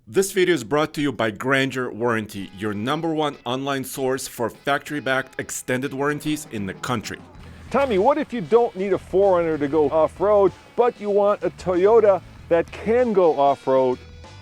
This video is brought to you by Grandeur Warranty, your #1 online source for factory-backed extended warranties in the country. Tommy, what if you don't need a 4Runner to go off-road, but you want a Toyota that can go off-road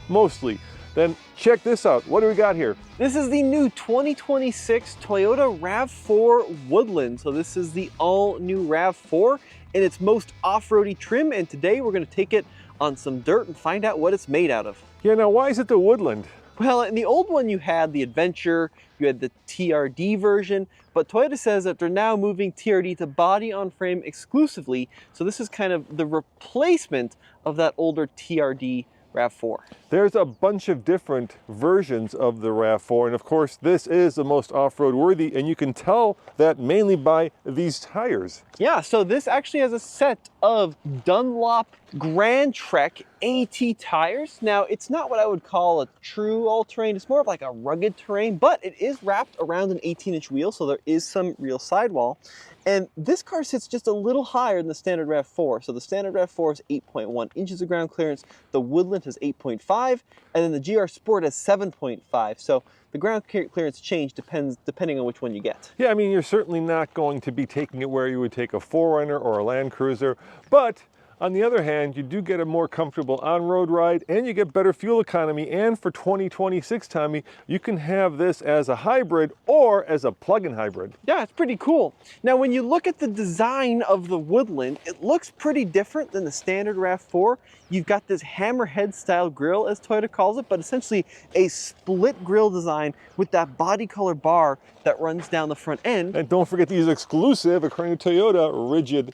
mostly? Then check this out. What do we got here? This is the new 2026 Toyota RAV4 Woodland. So this is the all-new RAV4 in its most off-roady trim, and today we're going to take it on some dirt and find out what it's made out of. Yeah, now why is it the Woodland? Well, in the old one you had the Adventure, you had the TRD version, but Toyota says that they're now moving TRD to body-on-frame exclusively, so this is kind of the replacement of that older TRD RAV4. There's a bunch of different versions of the RAV4, and of course this is the most off-road worthy, and you can tell that mainly by these tires. Yeah, so this actually has a set of Dunlop Grand Trek AT tires. Now, it's not what I would call a true all-terrain, it's more of like a rugged terrain, but it is wrapped around an 18-inch wheel, so there is some real sidewall. And this car sits just a little higher than the standard RAV4. So the standard RAV4 is 8.1 inches of ground clearance, the Woodland has 8.5, and then the GR Sport has 7.5. So the ground clearance change depending on which one you get. Yeah, I mean, you're certainly not going to be taking it where you would take a 4Runner or a Land Cruiser, but on the other hand, you do get a more comfortable on-road ride and you get better fuel economy. And for 2026, Tommy, you can have this as a hybrid or as a plug-in hybrid. Yeah, it's pretty cool. Now, when you look at the design of the Woodland, it looks pretty different than the standard RAV4. You've got this hammerhead style grille, as Toyota calls it, but essentially a split grille design with that body color bar that runs down the front end. And don't forget these exclusive, according to Toyota, rigid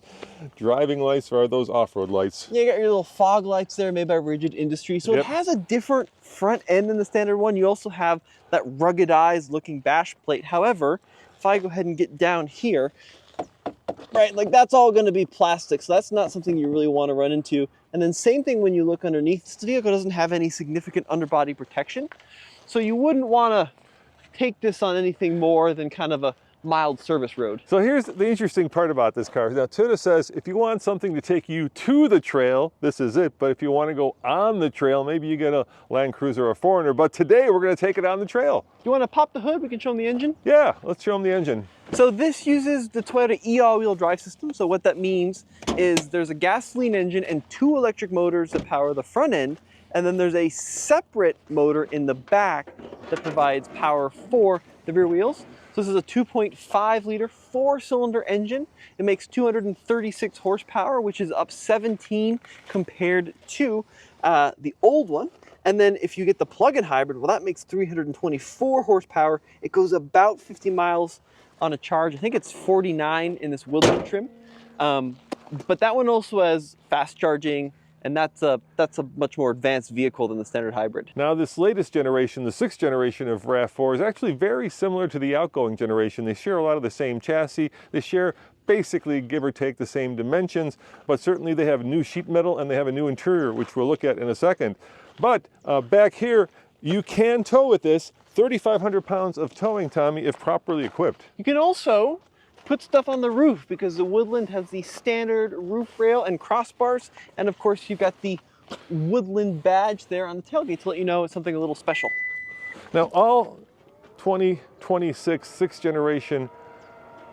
driving lights or those off-road lights. Yeah, you got your little fog lights there made by Rigid Industries. So It has a different front end than the standard one. You also have that ruggedized looking bash plate. However, if I go ahead and get down here, right, like that's all going to be plastic, so that's not something you really want to run into. And then same thing when you look underneath. This vehicle doesn't have any significant underbody protection, so you wouldn't want to take this on anything more than kind of a mild service road. So here's the interesting part about this car. Now, Toyota says if you want something to take you to the trail, this is it. But if you want to go on the trail, maybe you get a Land Cruiser or a 4Runner. But today we're going to take it on the trail. You want to pop the hood? We can show them the engine. Yeah, let's show them the engine. So this uses the Toyota e-all-wheel drive system. So what that means is there's a gasoline engine and 2 electric motors that power the front end. And then there's a separate motor in the back that provides power for the rear wheels. So this is a 2.5 liter 4-cylinder engine. It makes 236 horsepower, which is up 17 compared to the old one. And then if you get the plug-in hybrid, well, that makes 324 horsepower. It goes about 50 miles on a charge. I think it's 49 in this Woodland trim. But that one also has fast charging, and that's a much more advanced vehicle than the standard hybrid. Now, this latest generation, the 6th generation of RAV4, is actually very similar to the outgoing generation. They share a lot of the same chassis. They share basically, give or take, the same dimensions, but certainly they have new sheet metal and they have a new interior, which we'll look at in a second. But back here, you can tow with this 3,500 pounds of towing, Tommy, if properly equipped. You can also put stuff on the roof because the Woodland has the standard roof rail and crossbars, and of course you've got the Woodland badge there on the tailgate to let you know it's something a little special. Now, all 2026 6th generation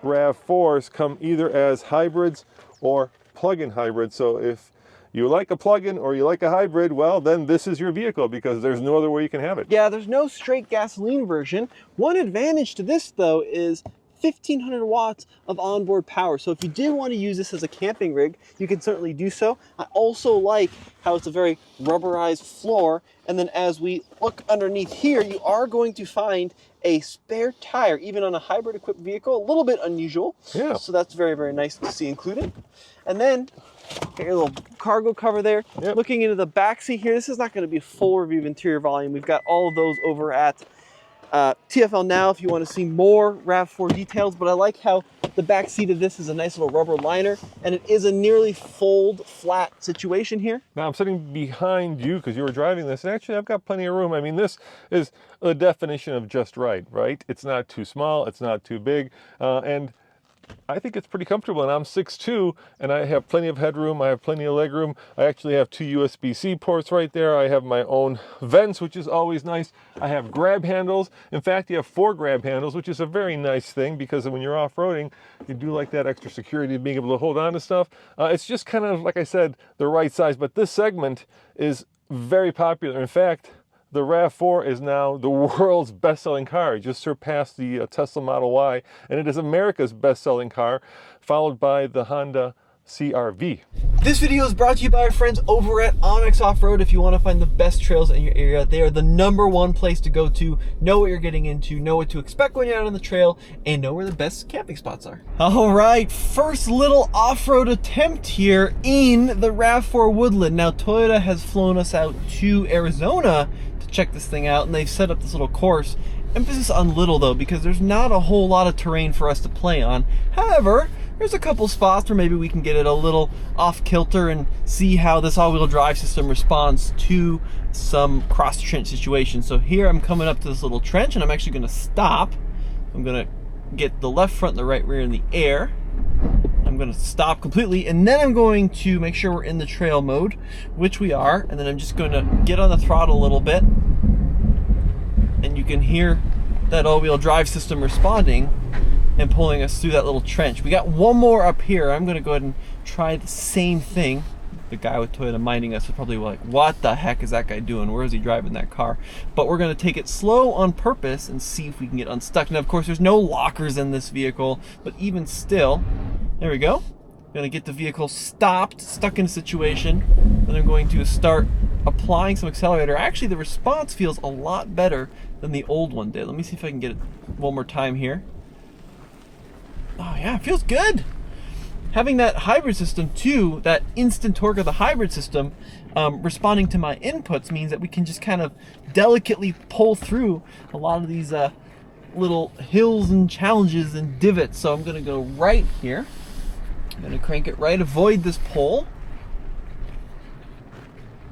RAV4s come either as hybrids or plug-in hybrids. So if you like a plug-in or you like a hybrid, well, then this is your vehicle because there's no other way you can have it. Yeah, there's no straight gasoline version. One advantage to this, though, is 1,500 watts of onboard power. So if you did want to use this as a camping rig, you can certainly do so. I also like how it's a very rubberized floor. And then as we look underneath here, you are going to find a spare tire, even on a hybrid equipped vehicle. A little bit unusual. Yeah. So that's very, very nice to see included. And then get your little cargo cover there. Yep. Looking into the back seat here, this is not going to be a full review of interior volume. We've got all of those over at TFL Now if you want to see more RAV4 details, but I like how the back seat of this is a nice little rubber liner, and it is a nearly fold flat situation here. Now I'm sitting behind you because you were driving this, and actually I've got plenty of room. I mean, this is the definition of just right? It's not too small, it's not too big, and I think it's pretty comfortable, and I'm 6'2", and I have plenty of headroom. I have plenty of legroom. I actually have 2 USB-C ports right there. I have my own vents, which is always nice. I have grab handles. In fact, you have 4 grab handles, which is a very nice thing because when you're off-roading, you do like that extra security of being able to hold on to stuff. It's just kind of, like I said, the right size, but this segment is very popular. In fact, the RAV4 is now the world's best-selling car. It just surpassed the Tesla Model Y, and it is America's best-selling car, followed by the Honda CR-V. This video is brought to you by our friends over at Onyx Off-Road. If you want to find the best trails in your area, they are the #1 place to go to. Know what you're getting into, know what to expect when you're out on the trail, and know where the best camping spots are. All right, first little off-road attempt here in the RAV4 Woodland. Now, Toyota has flown us out to Arizona to check this thing out, and they've set up this little course. Emphasis on little though, because there's not a whole lot of terrain for us to play on. However, there's a couple spots where maybe we can get it a little off kilter and see how this all-wheel drive system responds to some cross trench situations. So here I'm coming up to this little trench, and I'm actually going to stop. I'm going to get the left front and the right rear in the air. I'm going to stop completely, and then I'm going to make sure we're in the trail mode, which we are, and then I'm just going to get on the throttle a little bit, and you can hear that all-wheel drive system responding and pulling us through that little trench. We got one more up here. I'm going to go ahead and try the same thing. The guy with Toyota minding us is probably like, what the heck is that guy doing? Where is he driving that car? But we're going to take it slow on purpose and see if we can get unstuck. Now, of course, there's no lockers in this vehicle, but even still, there we go. Going to get the vehicle stopped, stuck in a situation. Then I'm going to start applying some accelerator. Actually, the response feels a lot better than the old one did. Let me see if I can get it one more time here. Oh yeah, it feels good. Having that hybrid system too, that instant torque of the hybrid system, responding to my inputs means that we can just kind of delicately pull through a lot of these little hills and challenges and divots. So I'm going to go right here. I'm going to crank it right, avoid this pole.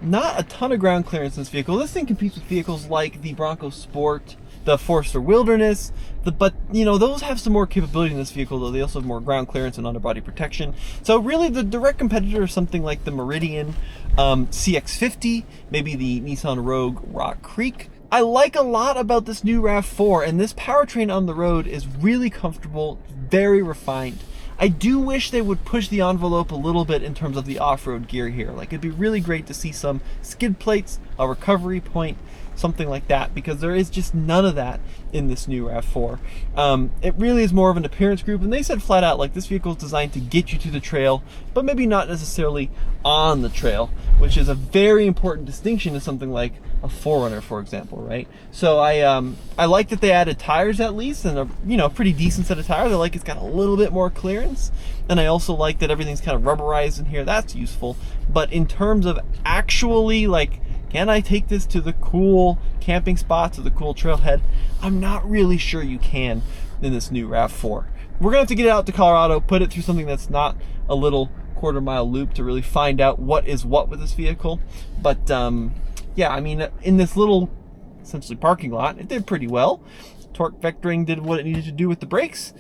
Not a ton of ground clearance in this vehicle. This thing competes with vehicles like the Bronco Sport, the Forester Wilderness, but you know, those have some more capability in this vehicle, though they also have more ground clearance and underbody protection. So really the direct competitor is something like the Meridian CX-50, maybe the Nissan Rogue Rock Creek. I like a lot about this new RAV4, and this powertrain on the road is really comfortable, very refined. I do wish they would push the envelope a little bit in terms of the off-road gear here. Like, it'd be really great to see some skid plates, a recovery point, something like that, because there is just none of that in this new RAV4. It really is more of an appearance group, and they said flat out, like, this vehicle is designed to get you to the trail, but maybe not necessarily on the trail, which is a very important distinction to something like a 4Runner, for example, right? So I like that they added tires at least, and a pretty decent set of tires. I like it's got a little bit more clearance, and I also like that everything's kind of rubberized in here. That's useful. But in terms of actually, like, can I take this to the cool camping spots or the cool trailhead? I'm not really sure you can in this new RAV4. We're gonna have to get it out to Colorado, put it through something that's not a little quarter-mile loop to really find out what is what with this vehicle. But yeah, I mean, in this little, essentially parking lot, it did pretty well. Torque vectoring did what it needed to do with the brakes.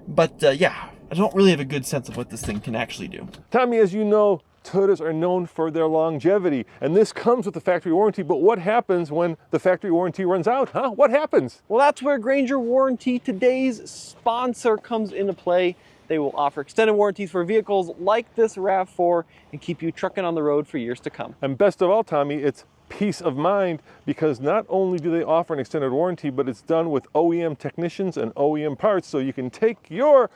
But yeah, I don't really have a good sense of what this thing can actually do. Tommy, as you know, Toyotas are known for their longevity, and this comes with the factory warranty, but what happens when the factory warranty runs out, huh? What happens? Well, that's where Grainger Warranty, today's sponsor, comes into play. They will offer extended warranties for vehicles like this RAV4 and keep you trucking on the road for years to come. And best of all, Tommy, it's peace of mind, because not only do they offer an extended warranty, but it's done with OEM technicians and OEM parts, so you can take your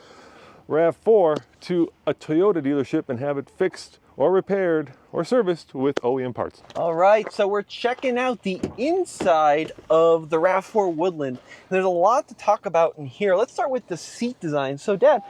RAV4 to a Toyota dealership and have it fixed or repaired or serviced with OEM parts. All right, so we're checking out the inside of the RAV4 Woodland. There's a lot to talk about in here. Let's start with the seat design. So Dad,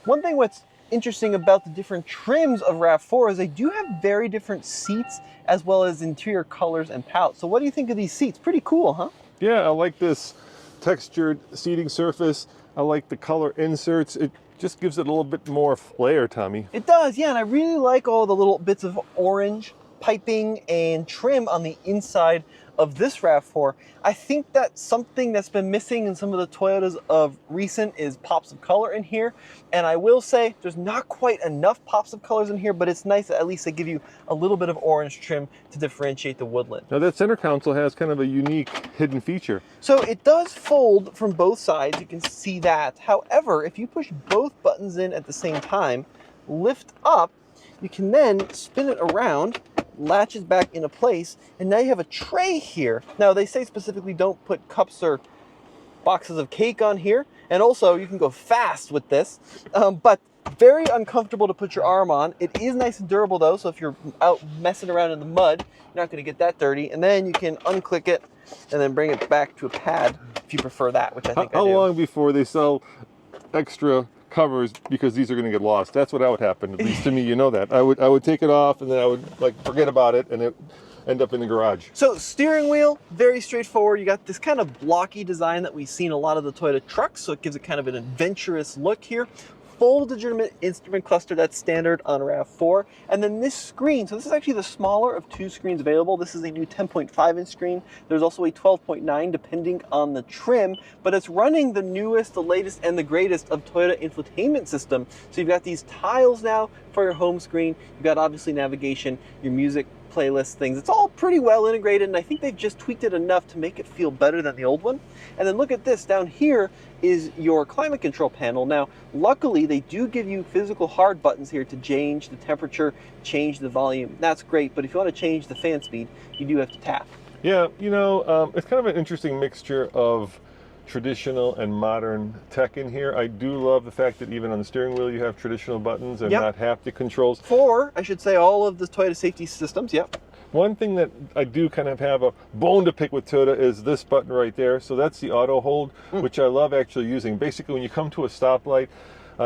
one thing what's interesting about the different trims of RAV4 is they do have very different seats as well as interior colors and palettes. So what do you think of these seats? Pretty cool, huh? Yeah, I like this textured seating surface. I like the color inserts. It just gives it a little bit more flair, Tommy. It does, yeah, and I really like all the little bits of orange piping and trim on the inside of this RAV4. I think that something that's been missing in some of the Toyotas of recent is pops of color in here. And I will say there's not quite enough pops of colors in here, but it's nice that at least they give you a little bit of orange trim to differentiate the Woodland. Now that center console has kind of a unique hidden feature. So it does fold from both sides, you can see that. However, if you push both buttons in at the same time, lift up, you can then spin it around, latches back into place, and now you have a tray here. Now they say specifically don't put cups or boxes of cake on here, and also you can go fast with this, but very uncomfortable to put your arm on. It is nice and durable though, so if you're out messing around in the mud, you're not going to get that dirty. And then you can unclick it and then bring it back to a pad if you prefer that, which I think I do. How long before they sell extra covers because these are going to get lost? That's what would happen, at least to me. You know that. I would take it off and then I would like forget about it and it end up in the garage. So steering wheel, very straightforward. You got this kind of blocky design that we've seen a lot of the Toyota trucks, so it gives it kind of an adventurous look here. Full digital instrument cluster, that's standard on RAV4. And then this screen, so this is actually the smaller of two screens available. This is a new 10.5 inch screen. There's also a 12.9 depending on the trim, but it's running the newest, the latest, and the greatest of Toyota infotainment system. So you've got these tiles now for your home screen. You've got obviously navigation, your music, playlist things. It's all pretty well integrated, and I think they've just tweaked it enough to make it feel better than the old one. And then look at this, down here is your climate control panel. Now, luckily, they do give you physical hard buttons here to change the temperature, change the volume. That's great, but if you want to change the fan speed, you do have to tap. Yeah, you know, it's kind of an interesting mixture of traditional and modern tech in here. I do love the fact that even on the steering wheel you have traditional buttons and not haptic controls. For, I should say, all of the Toyota safety systems, yep. One thing that I do kind of have a bone to pick with Toyota is this button right there. So that's the auto hold, which I love actually using. Basically, when you come to a stoplight,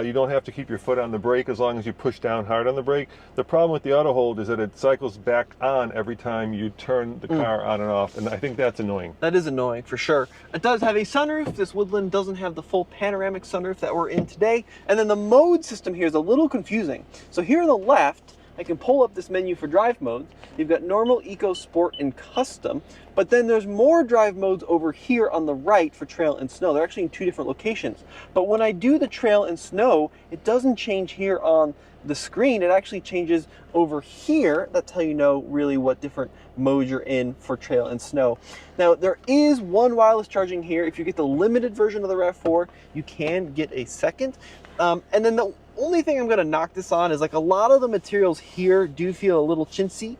you don't have to keep your foot on the brake as long as you push down hard on the brake. The problem with the auto hold is that it cycles back on every time you turn the car on and off, and I think that's annoying. That is annoying for sure. It does have a sunroof. This Woodland doesn't have the full panoramic sunroof that we're in today. And then the mode system here is a little confusing. So here on the left, I can pull up this menu for drive modes. You've got normal, eco, sport, and custom, but then there's more drive modes over here on the right for trail and snow. They're actually in two different locations. But when I do the trail and snow, it doesn't change here on the screen. It actually changes over here. That's how you know really what different modes you're in for trail and snow. Now, there is one wireless charging here. If you get the limited version of the RAV4, you can get a second. And then the only thing I'm going to knock this on is like a lot of the materials here do feel a little chintzy.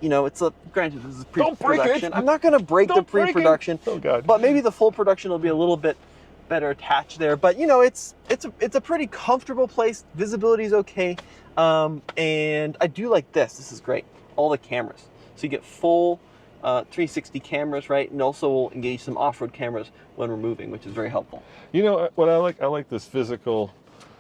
You know, it's a, granted this is pre-production. I'm not going to break the pre-production, but maybe the full production will be a little bit better attached there. But you know, it's a pretty comfortable place. Visibility is okay, and I do like this. This is great. All the cameras, so you get full 360 cameras, right? And also we'll engage some off-road cameras when we're moving, which is very helpful. You know what I like? I like this physical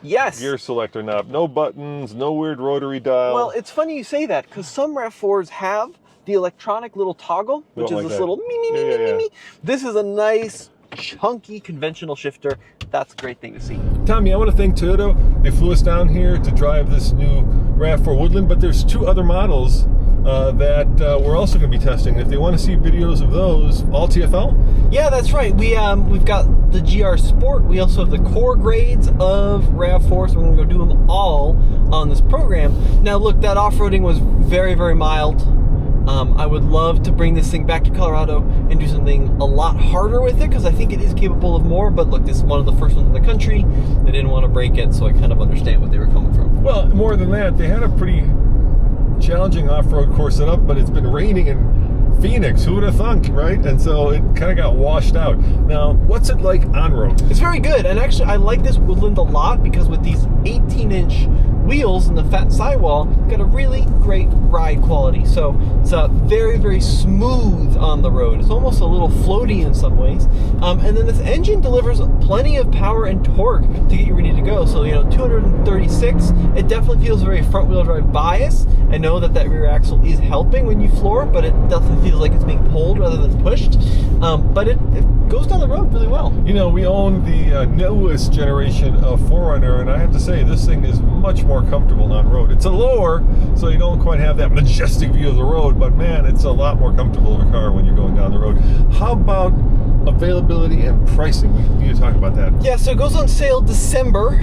gear selector knob. No buttons, no weird rotary dial. Well, it's funny you say that because some RAV4s have the electronic little toggle, which is this little me. This is a nice, chunky, conventional shifter. That's a great thing to see. Tommy, I want to thank Toyota. They flew us down here to drive this new RAV4 Woodland, but there's two other models that we're also going to be testing. If they want to see videos of those, all TFL? Yeah, that's right. We've got the GR Sport. We also have the core grades of RAV4, so we're going to go do them all on this program. Now, look, that off-roading was very, very mild. I would love to bring this thing back to Colorado and do something a lot harder with it because I think it is capable of more. But look, this is one of the first ones in the country. They didn't want to break it, so I kind of understand what they were coming from. Well, more than that, they had a pretty challenging off-road course set up, but it's been raining in Phoenix. Who would have thunk, right? And so it kind of got washed out. Now, what's it like on road? It's very good, and actually I like this Woodland a lot because with these 18-inch wheels and the fat sidewall, it's got a really great ride quality. So it's very, very smooth on the road. It's almost a little floaty in some ways. And then this engine delivers plenty of power and torque to get you ready to go. So, you know, 236, it definitely feels very front-wheel drive bias. I know that that rear axle is helping when you floor, but it definitely feels like it's being pulled rather than pushed. But it goes down the road really well. You know, we own the newest generation of 4Runner, and I have to say, this thing is much more more comfortable on road. It's a lower, so you don't quite have that majestic view of the road, but man, it's a lot more comfortable of a car when you're going down the road. How about availability and pricing? We need to talk about that. Yeah, so it goes on sale December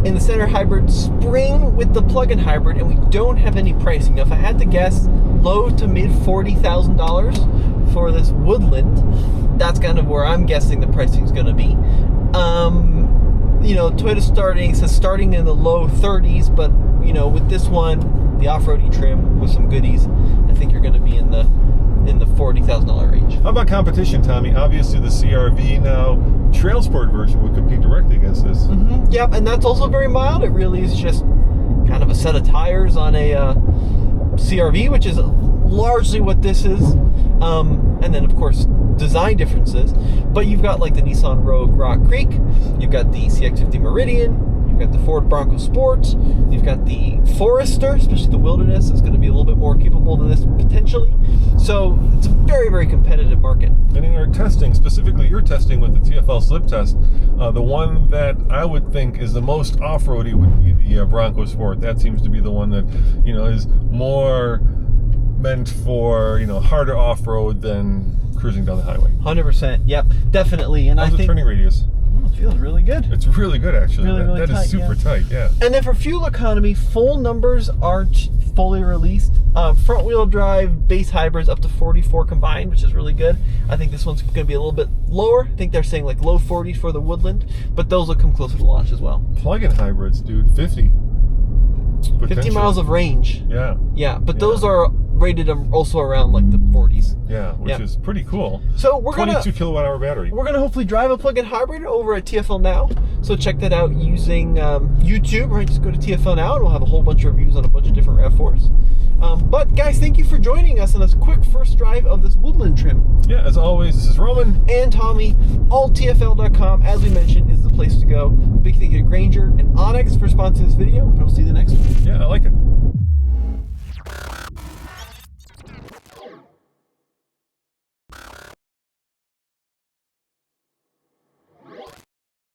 in the Center Hybrid, spring with the plug-in hybrid, and we don't have any pricing. Now, if I had to guess, low to mid $40,000 for this Woodland. That's kind of where I'm guessing the pricing is going to be. You know, Toyota starting in the low 30s, but you know, with this one, the off-roady trim with some goodies, I think you're going to be in the $40,000 range. How about competition, Tommy? Obviously, the CR-V now TrailSport version would compete directly against this. Mm-hmm. Yep, and that's also very mild. It really is just kind of a set of tires on a CR-V, which is largely what this is. And then, of course, design differences. But you've got like the Nissan Rogue Rock Creek, you've got the CX-50 Meridian, you've got the Ford Bronco Sport, you've got the Forester, especially the Wilderness is going to be a little bit more capable than this potentially. So it's a very, very competitive market. And in our testing, specifically your testing with the TFL slip test, the one that I would think is the most off-roady would be the Bronco Sport. That seems to be the one that, you know, is more meant for, you know, harder off-road than cruising down the highway. 100%. Yep, definitely. And how's the turning radius? It feels really good. It's really good, actually. Really that tight, is super tight, yeah. And then for fuel economy, full numbers aren't fully released. Front wheel drive base hybrids up to 44 combined, which is really good. I think this one's going to be a little bit lower. I think they're saying like low 40s for the Woodland, but those will come closer to launch as well. Plug-in hybrids, dude, 50 miles of range. Yeah. Yeah, but those are rated also around like the 40s. Yeah, which is pretty cool. So we're 22 kilowatt hour battery. We're gonna hopefully drive a plug-in hybrid over at TFL Now. So check that out using YouTube. Right, just go to TFL Now, and we'll have a whole bunch of reviews on a bunch of different RAV4s. But guys, thank you for joining us on this quick first drive of this Woodland trim. Yeah, as always, this is Roman and Tommy. AllTFL.com, as we mentioned, is the place to go. Big thank you to Granger and Onyx for sponsoring this video, and we'll see you in the next one. Yeah, I like it.